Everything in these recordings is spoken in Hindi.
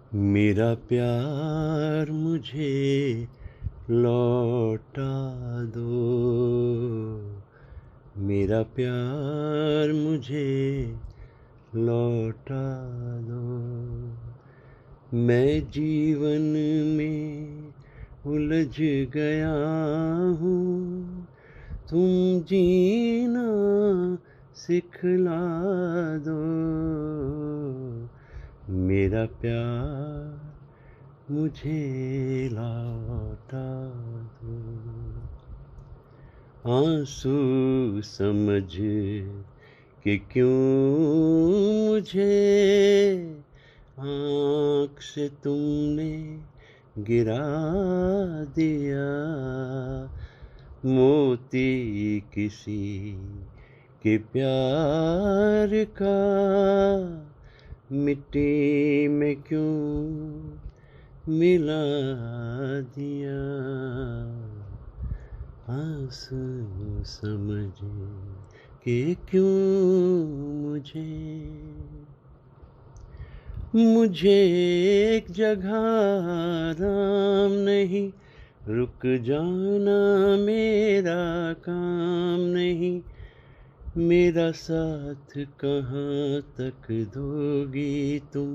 मेरा प्यार मुझे लौटा दो, मेरा प्यार मुझे लौटा दो। मैं जीवन में उलझ गया हूँ, तुम जीना सिखला दो। मेरा प्यार मुझे लौटा दो। आंसू समझ के क्यों मुझे आँख से तुमने गिरा दिया। मोती किसी के प्यार का मिट्टी में क्यों मिला दिया। आंसू समझ के क्यों मुझे एक जगह आराम नहीं, रुक जाना मेरा काम नहीं। मेरा साथ कहाँ तक दोगी तुम,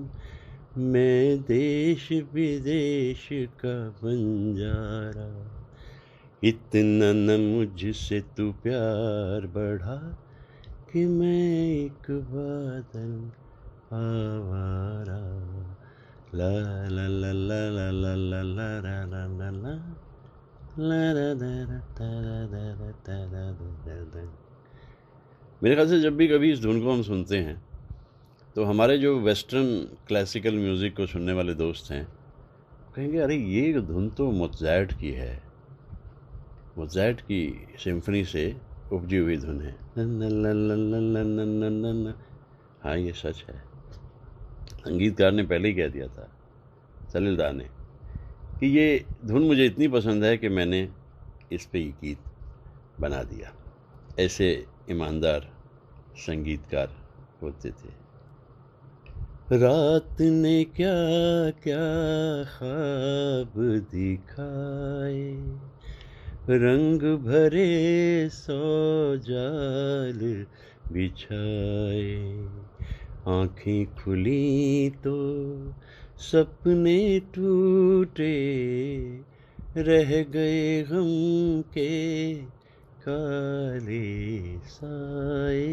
मैं देश विदेश का बंजारा। इतना न मुझसे तू प्यार बढ़ा कि मैं एक बादल आवारा। ला ला ला ला ला ला ला ला ला ला ला ला ला ला ला ला ला। मेरे ख्याल से जब भी कभी इस धुन को हम सुनते हैं तो हमारे जो वेस्टर्न क्लासिकल म्यूज़िक को सुनने वाले दोस्त हैं कहेंगे, अरे ये धुन तो मोज़ार्ट की है, मोज़ार्ट की सिम्फनी से उपजी हुई धुन है। हाँ, ये सच है। संगीतकार ने पहले ही कह दिया था, सलील दा ने, कि ये धुन मुझे इतनी पसंद है कि मैंने इस पे ये गीत बना दिया। ऐसे ईमानदार संगीतकार होते थे। रात ने क्या क्या ख्वाब दिखाए, रंग भरे सौ जाल बिछाए। आँखें खुली तो सपने टूटे, रह गए गम के काले साए।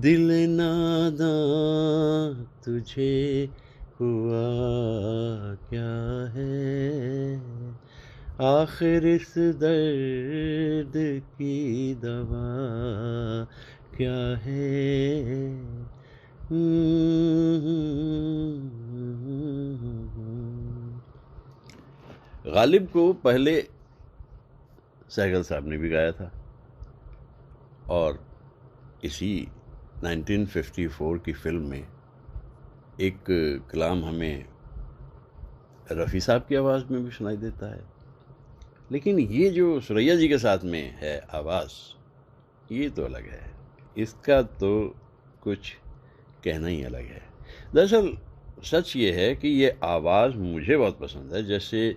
दिल नादां तुझे हुआ क्या है, आखिर इस दर्द की दवा क्या है। गालिब को पहले सहगल साहब ने भी गाया था और इसी 1954 की फिल्म में एक कलाम हमें रफ़ी साहब की आवाज़ में भी सुनाई देता है। लेकिन ये जो सुरैया जी के साथ में है आवाज़, ये तो अलग है, इसका तो कुछ कहना ही अलग है। दरअसल सच ये है कि ये आवाज़ मुझे बहुत पसंद है, जैसे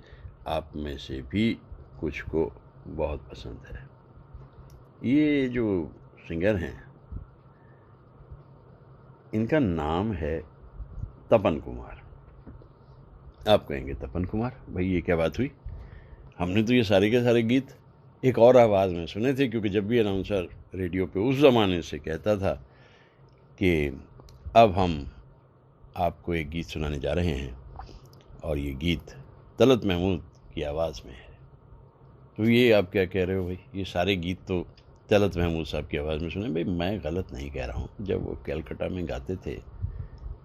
आप में से भी कुछ को बहुत पसंद है। ये जो सिंगर हैं, इनका नाम है तपन कुमार। आप कहेंगे तपन कुमार, भाई ये क्या बात हुई? हमने तो ये सारे के सारे गीत एक और आवाज़ में सुने थे, क्योंकि जब भी अनाउंसर रेडियो पे उस ज़माने से कहता था कि अब हम आपको एक गीत सुनाने जा रहे हैं और ये गीत तलत महमूद की आवाज़ में है, तो ये आप क्या कह रहे हो भाई, ये सारे गीत तो तलत महमूद साहब की आवाज़ में सुने? भाई मैं गलत नहीं कह रहा हूँ। जब वो कलकत्ता में गाते थे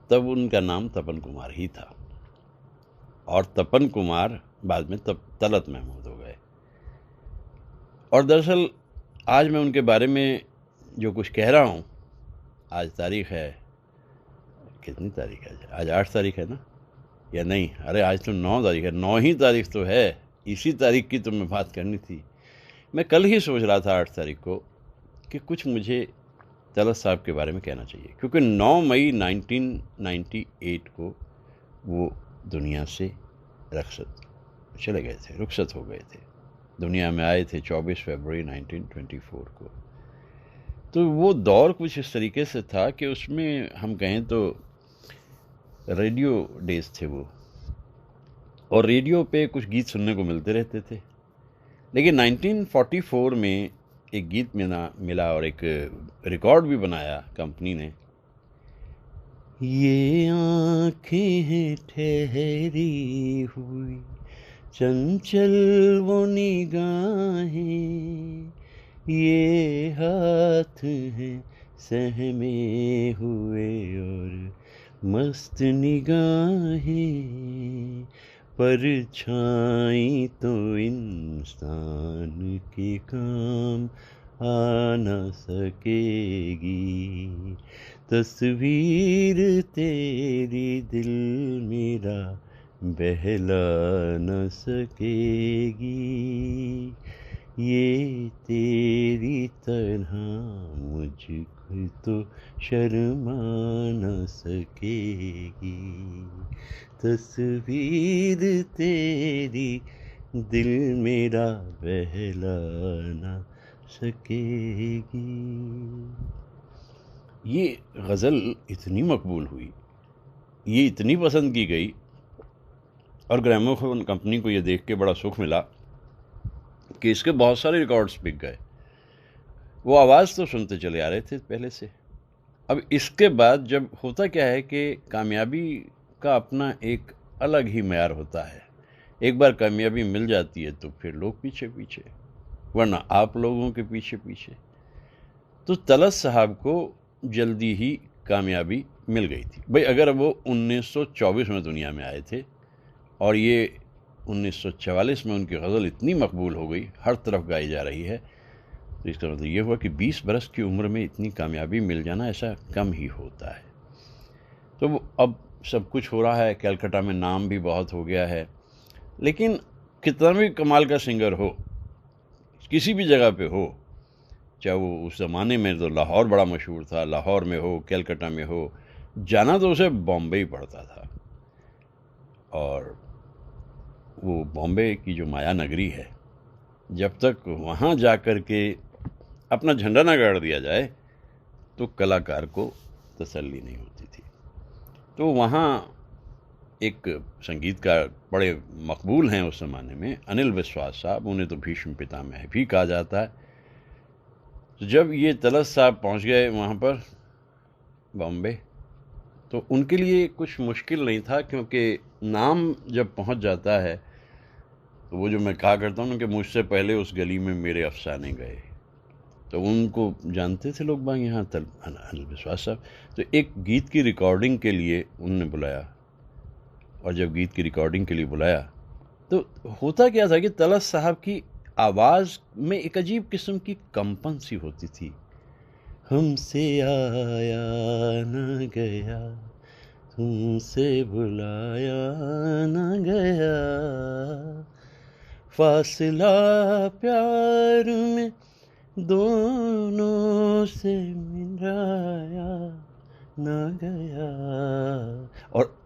तब उनका नाम तपन कुमार ही था और तपन कुमार बाद में तब तलत महमूद हो गए। और दरअसल आज मैं उनके बारे में जो कुछ कह रहा हूँ, आज तारीख़ है, कितनी तारीख़ है आज? 8 तारीख़ है ना, या नहीं? अरे आज तो 9 तारीख़ है, 9 ही तारीख़ तो है। इसी तारीख़ की तो मैं बात करनी थी। मैं कल ही सोच रहा था 8 तारीख को कि कुछ मुझे तलत साहब के बारे में कहना चाहिए, क्योंकि 9 मई 1998 को वो दुनिया से रुखसत हो गए थे। दुनिया में आए थे 24 फरवरी 1924 को। तो वो दौर कुछ इस तरीके से था कि उसमें हम कहें तो रेडियो डेज थे वो, और रेडियो पे कुछ गीत सुनने को मिलते रहते थे। लेकिन 1944 में एक गीत मिला और एक रिकॉर्ड भी बनाया कंपनी ने। ये आँखें हैं ठहरी हुई, चंचल वो निगाहें, ये हाथ हैं सहमे हुए और मस्त निगाहें, परछाई तो इंसान के काम आ न सकेगी, तस्वीर तेरी दिल मेरा बहला न सकेगी, ये तेरी तरह मुझको तो शर्मा न सकेगी, तस्वीर तेरी दिल मेरा बहला न सकेगी। ये गज़ल इतनी मकबूल हुई, ये इतनी पसंद की गई, और ग्रामोफोन कंपनी को ये देख के बड़ा सुख मिला कि इसके बहुत सारे रिकॉर्ड्स बिक गए। वो आवाज़ तो सुनते चले आ रहे थे पहले से। अब इसके बाद जब होता क्या है कि कामयाबी का अपना एक अलग ही मेयार होता है। एक बार कामयाबी मिल जाती है तो फिर लोग पीछे पीछे, वरना आप लोगों के पीछे पीछे। तो तलत साहब को जल्दी ही कामयाबी मिल गई थी। भाई अगर वो 1924 में दुनिया में आए थे और ये 1944 में उनकी गज़ल इतनी मकबूल हो गई, हर तरफ गाई जा रही है, तो इसका मतलब ये हुआ कि 20 बरस की उम्र में इतनी कामयाबी मिल जाना ऐसा कम ही होता है। तो अब सब कुछ हो रहा है, कलकत्ता में नाम भी बहुत हो गया है। लेकिन कितना भी कमाल का सिंगर हो, किसी भी जगह पे हो, चाहे वो उस ज़माने में तो लाहौर बड़ा मशहूर था, लाहौर में हो, कलकत्ता में हो, जाना तो उसे बॉम्बे ही पड़ता था। और वो बॉम्बे की जो माया नगरी है, जब तक वहाँ जा कर के अपना झंडा ना गाड़ दिया जाए तो कलाकार को तसल्ली नहीं होती थी। तो वहाँ एक संगीतकार बड़े मकबूल हैं उस ज़माने में, अनिल विश्वास साहब, उन्हें तो भीष्म पितामह भी कहा जाता है। तो जब ये तलत साहब पहुँच गए वहाँ पर बॉम्बे, तो उनके लिए कुछ मुश्किल नहीं था, क्योंकि नाम जब पहुँच जाता है तो वो जो मैं कहा करता हूँ कि मुझसे पहले उस गली में मेरे अफसाने गए, तो उनको जानते थे लोग बाग यहाँ अनिल विश्वास साहब। तो एक गीत की रिकॉर्डिंग के लिए उन्होंने बुलाया, और जब गीत की रिकॉर्डिंग के लिए बुलाया तो होता क्या था कि तलत साहब की आवाज़ में एक अजीब किस्म की कंपन सी होती थी। हमसे आया न गया, तुमसे बुलाया न गया, फासला प्यार में दोनों से मिलाया न गया। और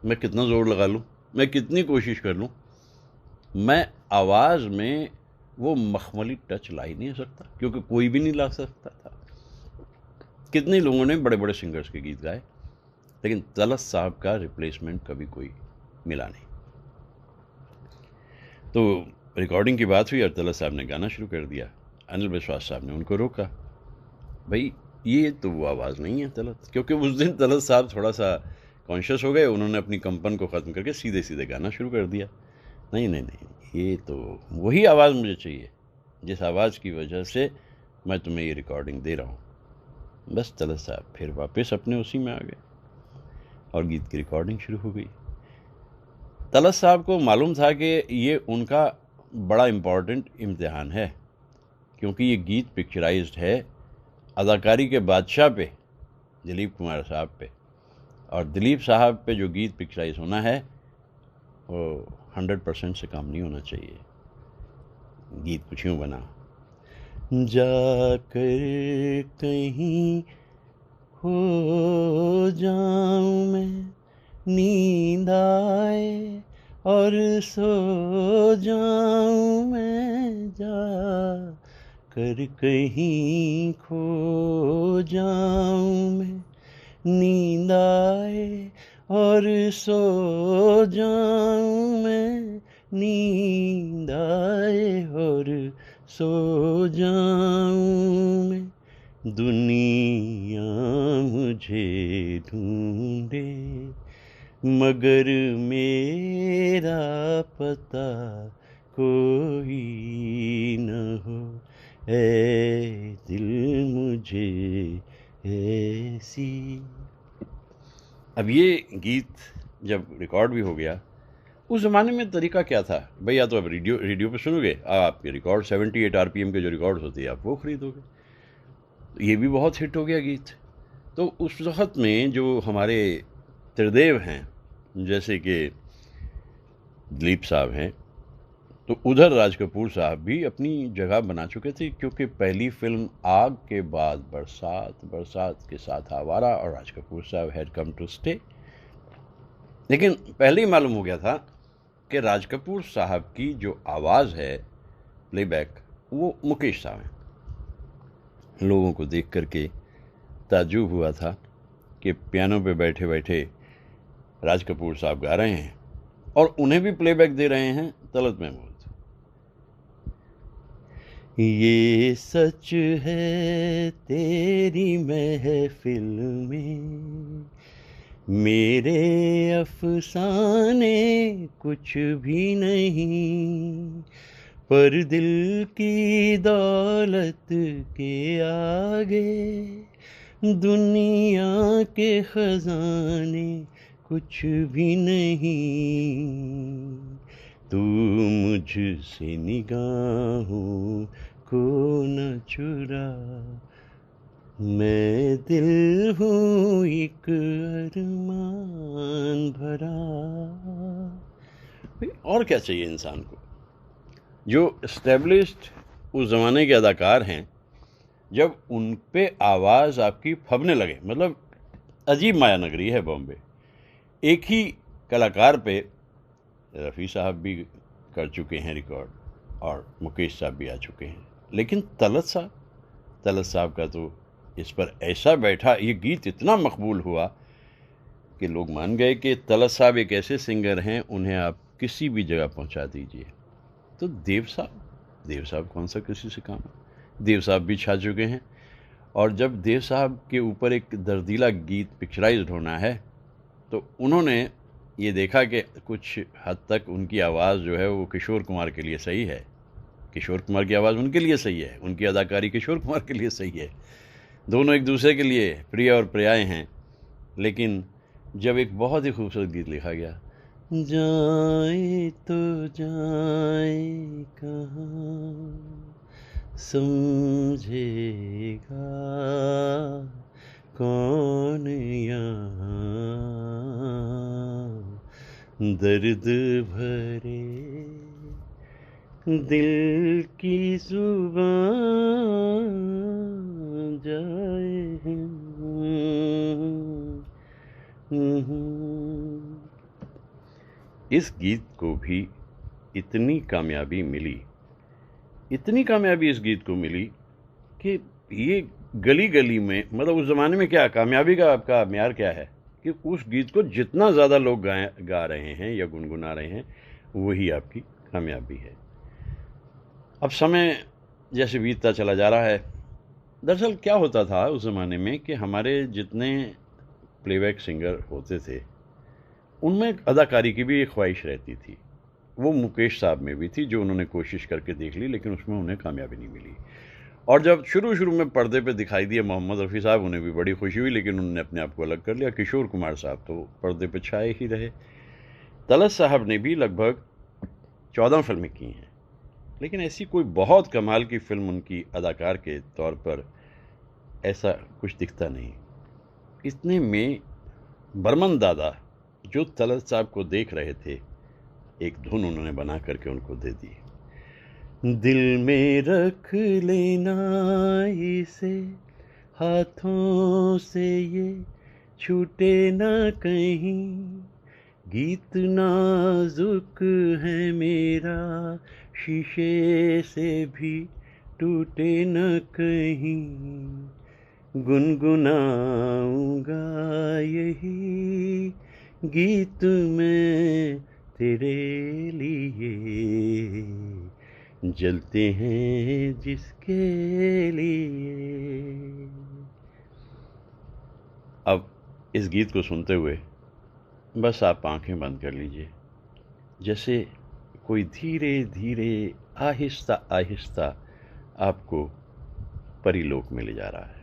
मैं कितना ज़ोर लगा लूँ, मैं कितनी कोशिश कर लूँ, मैं आवाज़ में वो मखमली टच ला ही नहीं सकता, क्योंकि कोई भी नहीं ला सकता था। कितने लोगों ने बड़े बड़े सिंगर्स के गीत गाए, लेकिन तलत साहब का रिप्लेसमेंट कभी कोई मिला नहीं। तो रिकॉर्डिंग की बात हुई और तलत साहब ने गाना शुरू कर दिया। अनिल विश्वास साहब ने उनको रोका, भाई ये तो वो आवाज़ नहीं है तलत, क्योंकि उस दिन तलत साहब थोड़ा सा कॉन्शियस हो गए। उन्होंने अपनी कंपन को ख़त्म करके सीधे सीधे गाना शुरू कर दिया। नहीं नहीं नहीं, ये तो वही आवाज़ मुझे चाहिए जिस आवाज़ की वजह से मैं तुम्हें ये रिकॉर्डिंग दे रहा हूँ। बस तलत साहब फिर वापस अपने उसी में आ गए और गीत की रिकॉर्डिंग शुरू हो गई। तलत साहब को मालूम था कि ये उनका बड़ा इम्पॉर्टेंट इम्तिहान है, क्योंकि ये गीत पिक्चराइज्ड है अदाकारी के बादशाह पे, दिलीप कुमार साहब पे, और दिलीप साहब पे जो गीत पिक्चराइज होना है वो 100% से कम नहीं होना चाहिए। गीत कुछ यूँ बना, जाकर कहीं हो जाऊं मैं, नींद आए और सो जाऊं मैं, जा कर कहीं खो जाऊं मैं, नींद आए और सो जाऊं मैं, नींद आए और सो जाऊं मैं, दुनिया मुझे ढूंढे मगर मेरा पता कोई न हो, ऐ दिल मुझे ऐसी। अब ये गीत जब रिकॉर्ड भी हो गया, उस ज़माने में तरीका क्या था भाई, या तो आप रेडियो पे सुनोगे, आपके रिकॉर्ड 78 RPM के जो रिकॉर्ड होते हैं आप वो खरीदोगे। तो ये भी बहुत हिट हो गया गीत। तो उस वक़्त में जो हमारे त्रिदेव हैं, जैसे कि दिलीप साहब हैं, तो उधर राज कपूर साहब भी अपनी जगह बना चुके थे, क्योंकि पहली फिल्म आग के बाद बरसात, बरसात के साथ आवारा, और राज कपूर साहब हैड कम टू स्टे। लेकिन पहले ही मालूम हो गया था कि राज कपूर साहब की जो आवाज़ है प्लेबैक, वो मुकेश साहब हैं। लोगों को देख करके ताज्जुब हुआ था कि पियानो पे बैठे बैठे राज कपूर साहब गा रहे हैं और उन्हें भी प्लेबैक दे रहे हैं तलत महमूद। ये सच है तेरी महफिल में, मेरे अफसाने कुछ भी नहीं, पर दिल की दौलत के आगे दुनिया के खजाने कुछ भी नहीं, तू मुझसे निगाहों को न चुरा, मैं दिल हूँ एक अरमान भरा। और क्या चाहिए इंसान को। जो एस्टेब्लिश्ड उस ज़माने के अदाकार हैं, जब उन पे आवाज़ आपकी फबने लगे, मतलब अजीब माया नगरी है बॉम्बे। एक ही कलाकार पे रफ़ी साहब भी कर चुके हैं रिकॉर्ड और मुकेश साहब भी आ चुके हैं, लेकिन तलत साहब का तो इस पर ऐसा बैठा, ये गीत इतना मकबूल हुआ कि लोग मान गए कि तलत साहब एक ऐसे सिंगर हैं, उन्हें आप किसी भी जगह पहुंचा दीजिए। तो देव साहब कौन सा किसी से काम है, देव साहब भी छा चुके हैं। और जब देव साहब के ऊपर एक दर्दीला गीत पिक्चराइज्ड होना है, तो उन्होंने ये देखा कि कुछ हद तक उनकी आवाज़ जो है वो किशोर कुमार के लिए सही है, किशोर कुमार की आवाज़ उनके लिए सही है, उनकी अदाकारी किशोर कुमार के लिए सही है, दोनों एक दूसरे के लिए प्रिय और पर्याय हैं। लेकिन जब एक बहुत ही खूबसूरत गीत लिखा गया, जाए तो जाए कहाँ समझेगा कौन यहाँ, दर्द भरे दिल की जुबान जाए। इस गीत को भी इतनी कामयाबी इस गीत को मिली कि ये गली गली में, मतलब उस ज़माने में क्या कामयाबी का आपका म्यार क्या है कि उस गीत को जितना ज़्यादा लोग गा रहे हैं या गुनगुना रहे हैं, वही आपकी कामयाबी है। अब समय जैसे बीतता चला जा रहा है, दरअसल क्या होता था उस ज़माने में कि हमारे जितने प्लेबैक सिंगर होते थे, उनमें अदाकारी की भी एक ख्वाहिश रहती थी। वो मुकेश साहब में भी थी, जो उन्होंने कोशिश करके देख ली, लेकिन उसमें उन्हें कामयाबी नहीं मिली। और जब शुरू में पर्दे पे दिखाई दिए मोहम्मद रफ़ी साहब, उन्हें भी बड़ी खुशी हुई, लेकिन उन्होंने अपने आप को अलग कर लिया। किशोर कुमार साहब तो पर्दे पे छाए ही रहे। तलत साहब ने भी लगभग 14 फिल्में की हैं, लेकिन ऐसी कोई बहुत कमाल की फिल्म उनकी अदाकार के तौर पर ऐसा कुछ दिखता नहीं। इतने में बर्मन दादा, जो तलत साहब को देख रहे थे, एक धुन उन्होंने बना करके उनको दे दी। दिल में रख लेना इसे, हाथों से ये छूटे ना कहीं। गीत नाजुक है मेरा, शीशे से भी टूटे न कहीं। गुनगुनाऊंगा यही गीत मैं तेरे लिए, जलते हैं जिसके लिए। अब इस गीत को सुनते हुए बस आप आंखें बंद कर लीजिए, जैसे कोई धीरे धीरे आहिस्ता आहिस्ता आपको परीलोक में ले जा रहा है।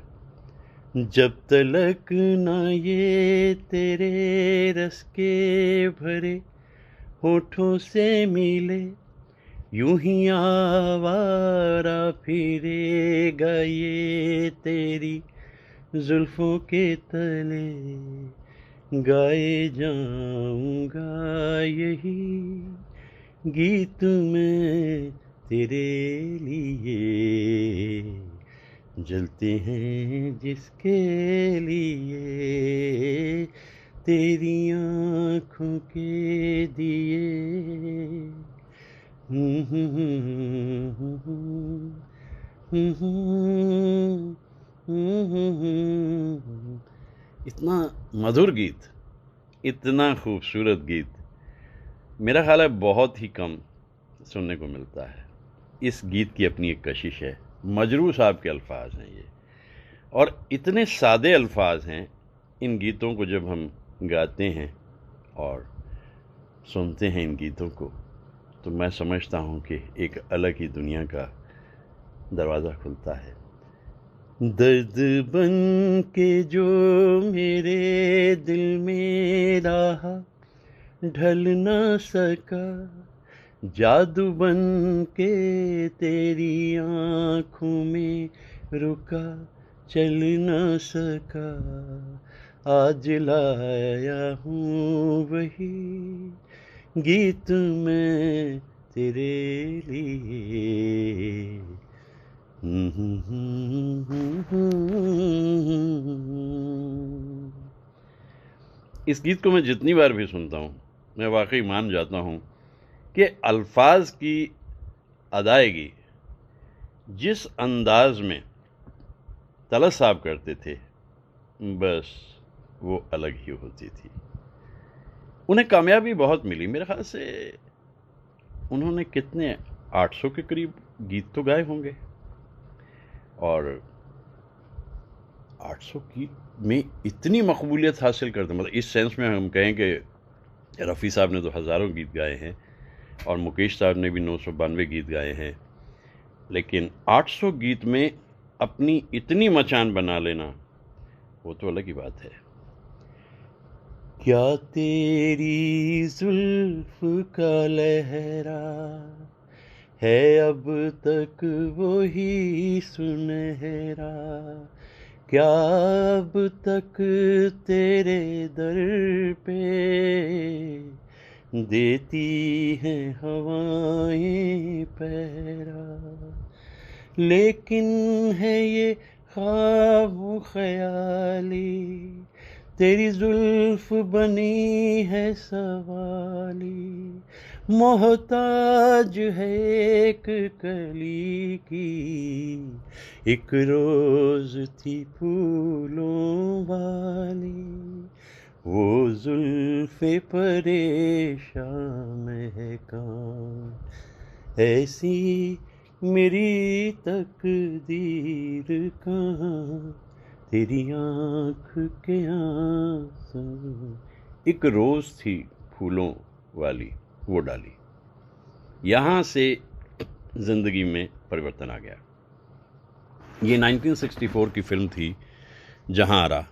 जब तलक ना ये तेरे रस के भरे होठों से मिले, यूं ही आवारा फिरेगा ये तेरी जुल्फों के तले। गाए जाऊंगा यही गीत मैं तेरे लिए, जलते हैं जिसके लिए। तेरी आँखों के दिए इतना मधुर गीत, इतना खूबसूरत गीत मेरा ख्याल है बहुत ही कम सुनने को मिलता है। इस गीत की अपनी एक कशिश है। मजरू साहब के अल्फाज हैं ये, और इतने सादे अल्फाज हैं। इन गीतों को जब हम गाते हैं और सुनते हैं इन गीतों को, तो मैं समझता हूँ कि एक अलग ही दुनिया का दरवाज़ा खुलता है। दर्द बन के जो मेरे दिल में रहा, ढल ना सका, जादू बन के तेरी आँखों में रुका, चल ना सका। आज लाया हूँ वही गीत मैं तेरे लिए। इस गीत को मैं जितनी बार भी सुनता हूँ, मैं वाकई मान जाता हूँ कि अल्फाज की अदायगी जिस अंदाज में तलत साहब करते थे, बस वो अलग ही होती थी। उन्हें कामयाबी बहुत मिली। मेरे ख्याल से उन्होंने कितने 800 के करीब गीत तो गाए होंगे, और 800 गीत में इतनी मकबूलियत हासिल करते, मतलब इस सेंस में हम कहें कि रफ़ी साहब ने तो हज़ारों गीत गाए हैं और मुकेश साहब ने भी 992 गीत गाए हैं, लेकिन 800 गीत में अपनी इतनी मचान बना लेना वो तो अलग ही बात है। क्या तेरी जुल्फ का लहरा है अब तक वो ही सुनहरा, क्या अब तक तेरे दर पे देती हैं हवाएं पहरा। लेकिन है ये ख्वाब ख्याली, तेरी जुल्फ बनी है सवाली, मोहताज है एक कली की, एक रोज थी फूलों वाली, वो जुल्फे परेशान है कौन, ऐसी मेरी तकदीर कहाँ, तेरी आँख के आंसू। एक रोज़ थी फूलों वाली, वो डाली। यहाँ से ज़िंदगी में परिवर्तन आ गया। ये 1964 की फिल्म थी जहाँ आरा।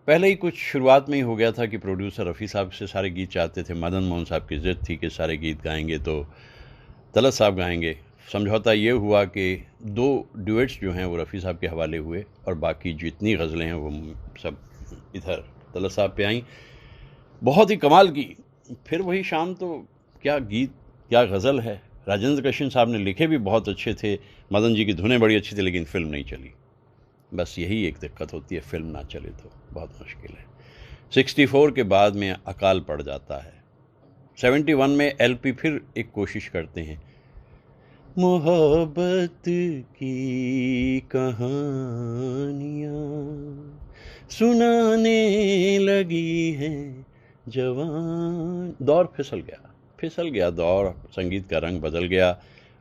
पहले ही कुछ शुरुआत में ही हो गया था कि प्रोड्यूसर रफ़ी साहब से सारे गीत चाहते थे। मदन मोहन साहब की ज़िद थी कि सारे गीत गाएंगे तो तलत साहब गाएंगे। समझौता ये हुआ कि 2 ड्यूएट्स जो हैं वो रफ़ी साहब के हवाले हुए, और बाकी जितनी गज़लें हैं वो सब इधर तलत साहब पे आईं। बहुत ही कमाल की। फिर वही शाम तो क्या गीत, क्या गज़ल है, राजेंद्र कृष्ण साहब ने लिखे भी बहुत अच्छे थे, मदन जी की धुनें बड़ी अच्छी थी, लेकिन फिल्म नहीं चली। बस यही एक दिक्कत होती है, फिल्म ना चले तो बहुत मुश्किल है। 64 के बाद में अकाल पड़ जाता है। 71 में एलपी फिर एक कोशिश करते हैं, मोहब्बत की कहानियाँ सुनाने लगी हैं जवान। दौर फिसल गया दौर, संगीत का रंग बदल गया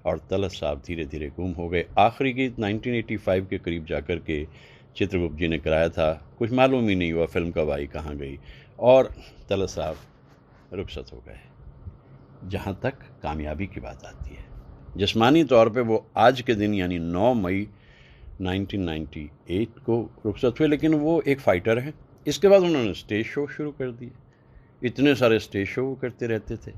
और तलत साहब धीरे धीरे गुम हो गए। आखिरी गीत 1985 के करीब जाकर के चित्रगुप्त जी ने कराया था, कुछ मालूम ही नहीं हुआ फिल्म कब आई कहाँ गई, और तलत साहब रुखसत हो गए। जहाँ तक कामयाबी की बात आती है, जिस्मानी तौर पे वो आज के दिन यानी 9 मई 1998 को रुखसत हुए, लेकिन वो एक फाइटर हैं। इसके बाद उन्होंने स्टेज शो शुरू कर दिए, इतने सारे स्टेज शो करते रहते थे।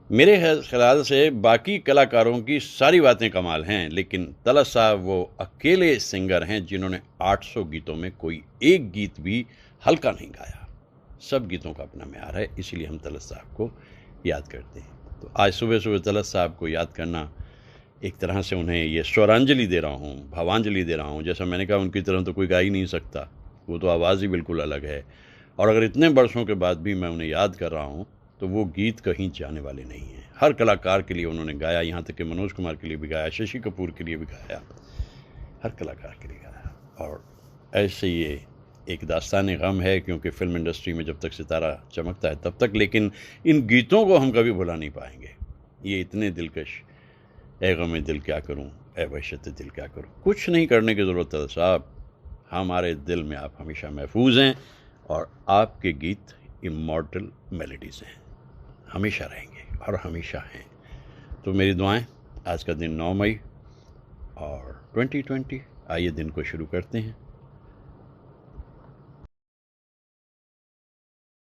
मेरे ख्याल से बाकी कलाकारों की सारी बातें कमाल हैं, लेकिन तलत साहब वो अकेले सिंगर हैं जिन्होंने 800 गीतों में कोई एक गीत भी हल्का नहीं गाया। सब गीतों का अपना म्यार है, इसीलिए हम तलत साहब को याद करते हैं। तो आज सुबह सुबह तलत साहब को याद करना, एक तरह से उन्हें ये स्वरांजलि दे रहा हूँ, भावांजलि दे रहा हूँ। जैसा मैंने कहा, उनकी तरह तो कोई गा ही नहीं सकता, वो तो आवाज़ ही बिल्कुल अलग है। और अगर इतने बरसों के बाद भी मैं उन्हें याद कर रहा हूँ तो वो गीत कहीं जाने वाले नहीं हैं। हर कलाकार के लिए उन्होंने गाया, यहाँ तक कि मनोज कुमार के लिए भी गाया, शशि कपूर के लिए भी गाया, हर कलाकार के लिए गाया। और ऐसे ये एक दास्तान गम है, क्योंकि फिल्म इंडस्ट्री में जब तक सितारा चमकता है तब तक, लेकिन इन गीतों को हम कभी भुला नहीं पाएंगे। ये इतने दिलकश, ए गम दिल क्या करूं, ए वहशत दिल क्या करूं, कुछ नहीं करने की ज़रूरत है साहब, हमारे दिल में आप हमेशा महफूज हैं और आपके गीत इमॉर्टल मेलोडीज़ हैं, हमेशा रहेंगे और हमेशा हैं। तो मेरी दुआएं, आज का दिन 9 मई और 2020, आइए दिन को शुरू करते हैं।